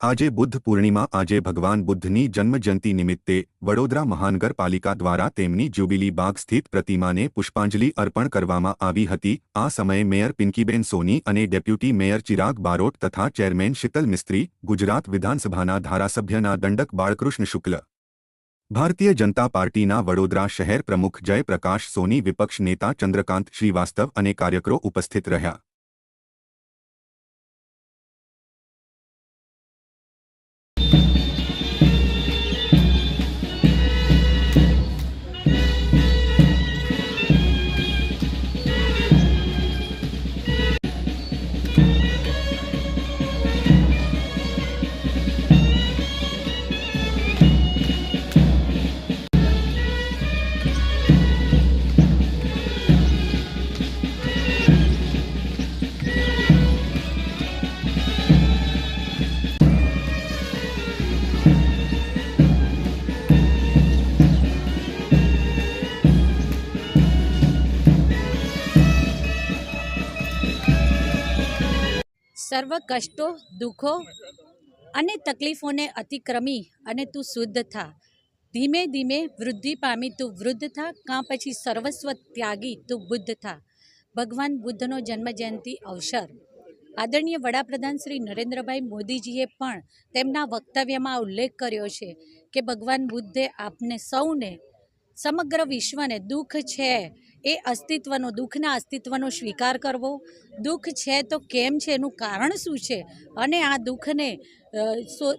આજે બુદ્ધ પૂર્ણિમા આજે ભગવાન બુદ્ધની જન્મજયંતિ નિમિત્તે વડોદરા મહાનગરપાલિકા દ્વારા તેમની જ્યુબિલી બાગ સ્થિત પ્રતિમાને પુષ્પાંજલિ અર્પણ કરવામાં આવી હતી। આ સમયે મેયર પિંકીબેન સોની અને ડેપ્યુટી મેયર ચિરાગ બારોટ તથા ચેરમેન શીતલ મિસ્ત્રી, ગુજરાત વિધાનસભાના ધારાસભ્યના દંડક બાળકૃષ્ણ શુક્લ, ભારતીય જનતા પાર્ટીના વડોદરા શહેર પ્રમુખ જયપ્રકાશ સોની, વિપક્ષ નેતા ચંદ્રકાંત શ્રીવાસ્તવ અને કાર્યકરો ઉપસ્થિત રહ્યા। સર્વ કષ્ટો, દુઃખો અને તકલીફોને અતિક્રમી અને તું શુદ્ધ થા। ધીમે ધીમે વૃદ્ધિ પામી તું વૃદ્ધ થા, કાં પછી સર્વસ્વ ત્યાગી તું બુદ્ધ થા। ભગવાન બુદ્ધનો જન્મજયંતિ અવસર આદરણીય વડાપ્રધાન શ્રી નરેન્દ્રભાઈ મોદીજીએ પણ તેમના વક્તવ્યમાં ઉલ્લેખ કર્યો છે કે ભગવાન બુદ્ધે આપને સૌને, સમગ્ર વિશ્વને દુઃખ છે એ અસ્તિત્વનો, દુઃખના અસ્તિત્વનો સ્વીકાર કરવો, દુઃખ છે તો કેમ છે, એનું કારણ શું છે, અને આ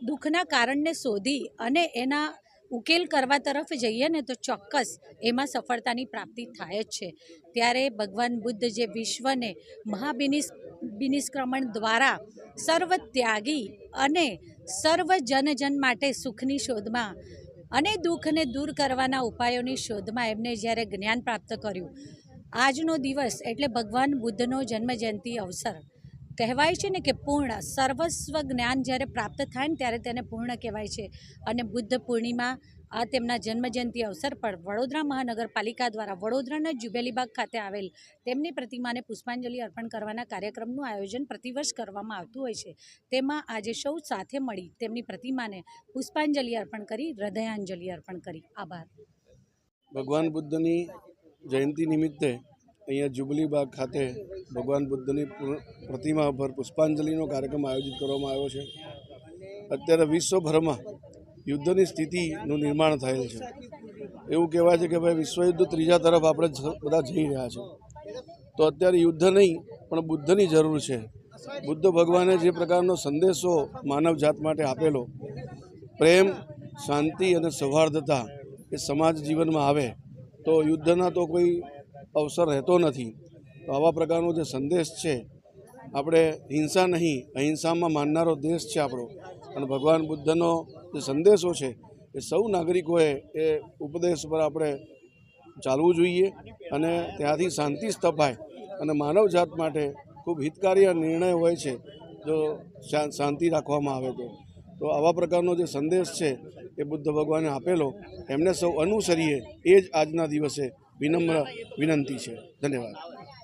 દુઃખના કારણને શોધી અને એના ઉકેલ કરવા તરફ જઈએ ને તો ચોક્કસ એમાં સફળતાની પ્રાપ્તિ થાય જ છે। ત્યારે ભગવાન બુદ્ધ જે વિશ્વને મહાબિનિષ્ક્રમણ દ્વારા સર્વ ત્યાગી અને સર્વ જન માટે સુખની શોધમાં અને દુઃખને દૂર કરવાના ઉપાયોની શોધમાં એમને જ્યારે જ્ઞાન પ્રાપ્ત કર્યું, આજનો દિવસ એટલે ભગવાન બુદ્ધનો જન્મજયંતિ અવસર કહેવાય છે ને કે પૂર્ણ સર્વસ્વ જ્ઞાન જ્યારે પ્રાપ્ત થાય ને ત્યારે તેને પૂર્ણ કહેવાય છે। અને બુદ્ધ પૂર્ણિમા આ તેમના જન્મજયંતિ અવસર પર વડોદરા મહાનગરપાલિકા દ્વારા વડોદરાના જ્યુબિલી બાગ ખાતે આવેલ તેમની પ્રતિમાને પુષ્પાંજલિ અર્પણ કરવાના કાર્યક્રમનું આયોજન પ્રતિવર્ષ કરવામાં આવતું હોય છે। તેમાં આજે સૌ સાથે મળી તેમની પ્રતિમાને પુષ્પાંજલિ અર્પણ કરી, હૃદયાંજલિ અર્પણ કરી। આભાર। ભગવાન બુદ્ધની જયંતિ નિમિત્તે અહીંયા જ્યુબિલી બાગ ખાતે ભગવાન બુદ્ધની પ્રતિમા પર પુષ્પાંજલિનો કાર્યક્રમ આયોજિત કરવામાં આવ્યો છે। અત્યારે વિશ્વભરમાં યુદ્ધની સ્થિતિનું નિર્માણ થયેલ છે। એવું કહેવાય છે કે ભાઈ વિશ્વયુદ્ધ ત્રીજા તરફ આપણે બધા જઈ રહ્યા છે, તો અત્યારે યુદ્ધ નહીં પણ બુદ્ધની જરૂર છે। બુદ્ધ ભગવાને જે પ્રકારનો સંદેશો માનવ જાત માટે આપેલો, પ્રેમ, શાંતિ અને સૌહાર્દતા એ સમાજ જીવનમાં આવે તો યુદ્ધના તો કોઈ અવસર રહેતો નથી। તો આવા પ્રકારનો જે સંદેશ છે, આપણે હિંસા નહીં અહિંસામાં માનનારો દેશ છે આપણો, અને ભગવાન બુદ્ધનો જે સંદેશો છે એ સૌ નાગરિકોએ એ ઉપદેશ પર આપણે ચાલવું જોઈએ અને ત્યાંથી શાંતિ સ્થપાય અને માનવ જાત માટે ખૂબ હિતકારી નિર્ણય હોય છે જો શાંતિ રાખવામાં આવે તો આવા પ્રકારનો જે સંદેશ છે એ બુદ્ધ ભગવાને આપેલો, એમને સૌ અનુસરીએ એ જ આજના દિવસે વિનમ્ર વિનંતી છે। ધન્યવાદ।